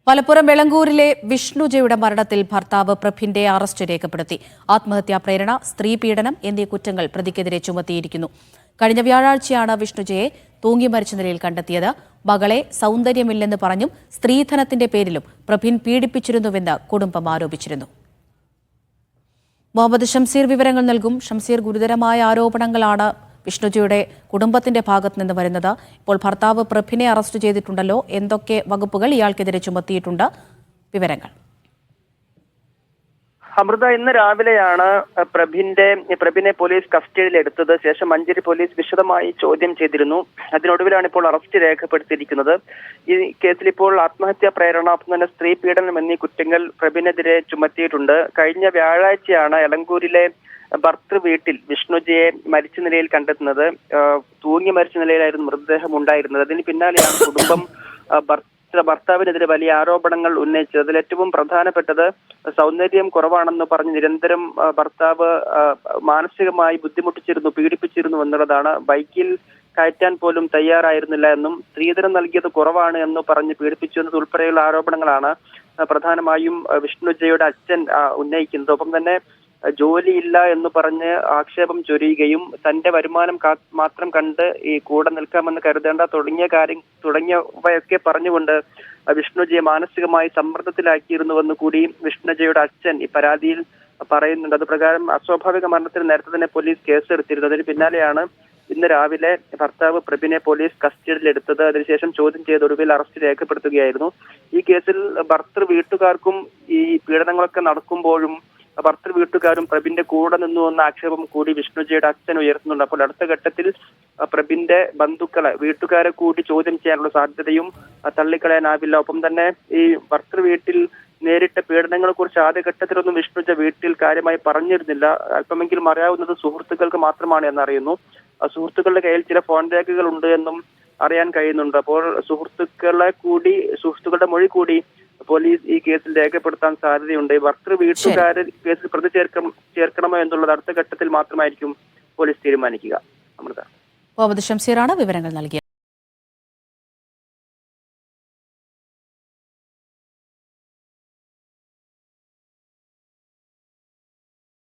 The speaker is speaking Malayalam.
മലപ്പുറം വെളങ്കൂരിലെ വിഷ്ണുജയുടെ മരണത്തിൽ ഭർത്താവ് പ്രഭിന്റെ അറസ്റ്റ് രേഖപ്പെടുത്തി. ആത്മഹത്യാ പ്രേരണ, സ്ത്രീ പീഡനം എന്നീ കുറ്റങ്ങൾ പ്രതിക്കെതിരെ ചുമത്തിയിരിക്കുന്നു. കഴിഞ്ഞ വ്യാഴാഴ്ചയാണ് വിഷ്ണുജയെ തൂങ്ങി മരിച്ച നിലയിൽ കണ്ടെത്തിയത്. മകളെ സൗന്ദര്യമില്ലെന്ന് പറഞ്ഞും സ്ത്രീധനത്തിന്റെ പേരിലും പ്രഭിൻ പീഡിപ്പിച്ചിരുന്നുവെന്ന് കുടുംബം ആരോപിച്ചിരുന്നു. മുഹമ്മദ് ഷംസീർ വിവരങ്ങൾ നൽകും. ഷംസീർ, ഗുരുതരമായ ആരോപണങ്ങളാണ് വിഷ്ണുജയുടെ കുടുംബത്തിന്റെ ഭാഗത്ത് നിന്ന് വരുന്നത്. ഇപ്പോൾ ഭർത്താവ് പ്രഭിനെ അറസ്റ്റ് ചെയ്തിട്ടുണ്ടല്ലോ. എന്തൊക്കെ വകുപ്പുകൾ ഇയാൾക്കെതിരെ ചുമത്തിയിട്ടുണ്ട്? വിവരങ്ങൾ. അമൃത, ഇന്ന് രാവിലെയാണ് പ്രഭിനെ പോലീസ് കസ്റ്റഡിയിലെടുത്തത്. ശേഷം മഞ്ചേരി പോലീസ് വിശദമായി ചോദ്യം ചെയ്തിരുന്നു. അതിനൊടുവിലാണ് ഇപ്പോൾ അറസ്റ്റ് രേഖപ്പെടുത്തിയിരിക്കുന്നത്. ഈ കേസിൽ ഇപ്പോൾ ആത്മഹത്യാ പ്രേരണ, ഒപ്പം തന്നെ സ്ത്രീ പീഡനം എന്നീ കുറ്റങ്ങൾ പ്രഭിനെതിരെ ചുമത്തിയിട്ടുണ്ട്. കഴിഞ്ഞ വ്യാഴാഴ്ചയാണ് എളങ്കൂരിലെ ഭർത്തൃ വീട്ടിൽ വിഷ്ണുജയെ മരിച്ച നിലയിൽ കണ്ടെത്തുന്നത്. തൂങ്ങി മരിച്ച നിലയിലായിരുന്നു മൃതദേഹം ഉണ്ടായിരുന്നത്. അതിന് പിന്നാലെയാണ് കുടുംബം ഭർത്താവിനെതിരെ വലിയ ആരോപണങ്ങൾ ഉന്നയിച്ചത്. അതിൽ ഏറ്റവും പ്രധാനപ്പെട്ടത് സൗന്ദര്യം കുറവാണെന്ന് പറഞ്ഞ് നിരന്തരം ഭർത്താവ് മാനസികമായി ബുദ്ധിമുട്ടിച്ചിരുന്നു, പീഡിപ്പിച്ചിരുന്നു എന്നുള്ളതാണ്. ബൈക്കിൽ കയറ്റാൻ പോലും തയ്യാറായിരുന്നില്ല എന്നും സ്ത്രീധനം നൽകിയത് കുറവാണ് എന്ന് പറഞ്ഞ് പീഡിപ്പിച്ചു എന്നതുൾപ്പെടെയുള്ള ആരോപണങ്ങളാണ് പ്രധാനമായും വിഷ്ണുജയുടെ അച്ഛൻ ഉന്നയിക്കുന്നത്. ഒപ്പം തന്നെ ജോലിയില്ല എന്ന് പറഞ്ഞ് ആക്ഷേപം ചൊരിയുകയും തന്റെ വരുമാനം മാത്രം കണ്ട് ഈ കൂടെ നിൽക്കാമെന്ന് കരുതേണ്ട തുടങ്ങിയവയൊക്കെ പറഞ്ഞുകൊണ്ട് വിഷ്ണുജയെ മാനസികമായി സമ്മർദ്ദത്തിലാക്കിയിരുന്നുവെന്ന് കൂടി വിഷ്ണുജയുടെ അച്ഛൻ ഈ പരാതിയിൽ പറയുന്നുണ്ട്. അത് പ്രകാരം അസ്വാഭാവിക മരണത്തിന് നേരത്തെ തന്നെ പോലീസ് കേസെടുത്തിരുന്നു. അതിന് പിന്നാലെയാണ് ഇന്ന് രാവിലെ ഭർത്താവ് പ്രഭിനെ പോലീസ് കസ്റ്റഡിയിലെടുത്തത്. അതിനുശേഷം ചോദ്യം ചെയ്ത് ഒടുവിൽ അറസ്റ്റ് രേഖപ്പെടുത്തുകയായിരുന്നു. ഈ കേസിൽ ഭർത്തൃ വീട്ടുകാർക്കും ഈ പീഡനങ്ങളൊക്കെ നടക്കുമ്പോഴും ഭർത്തൃ വീട്ടുകാരും പ്രഭിന്റെ കൂടെ നിന്നു എന്ന ആക്ഷേപം കൂടി വിഷ്ണുജയുടെ അച്ഛൻ ഉയർത്തുന്നുണ്ട്. അപ്പോൾ അടുത്ത ഘട്ടത്തിൽ പ്രഭിന്റെ ബന്ധുക്കളെ, വീട്ടുകാരെ കൂടി ചോദ്യം ചെയ്യാനുള്ള സാധ്യതയും തള്ളിക്കളയാനാവില്ല. ഒപ്പം തന്നെ ഈ ഭർത്തൃ വീട്ടിൽ നേരിട്ട പീഡനങ്ങളെ കുറിച്ച് ആദ്യഘട്ടത്തിലൊന്നും വിഷ്ണുജ വീട്ടിൽ കാര്യമായി പറഞ്ഞിരുന്നില്ല. അല്പമെങ്കിലും അറിയാവുന്നത് സുഹൃത്തുക്കൾക്ക് മാത്രമാണ് എന്നറിയുന്നു. സുഹൃത്തുക്കളുടെ കയ്യിൽ ചില ഫോൺ രേഖകൾ ഉണ്ട് എന്നും അറിയാൻ കഴിയുന്നുണ്ട്. അപ്പോൾ സുഹൃത്തുക്കളുടെ മൊഴി കൂടി പോലീസ് ഈ കേസിൽ രേഖപ്പെടുത്താൻ സാധ്യതയുണ്ട്. ഭർത്തൃ വീട്ടുകാരെ കേസിൽ പ്രതി ചേർക്കണമോ എന്നുള്ളത് അടുത്ത ഘട്ടത്തിൽ മാത്രമായിരിക്കും പോലീസ് തീരുമാനിക്കുക. അമൃത. മുഹമ്മദ് ഷംസീറാണ് വിവരങ്ങൾ നൽകിയത്.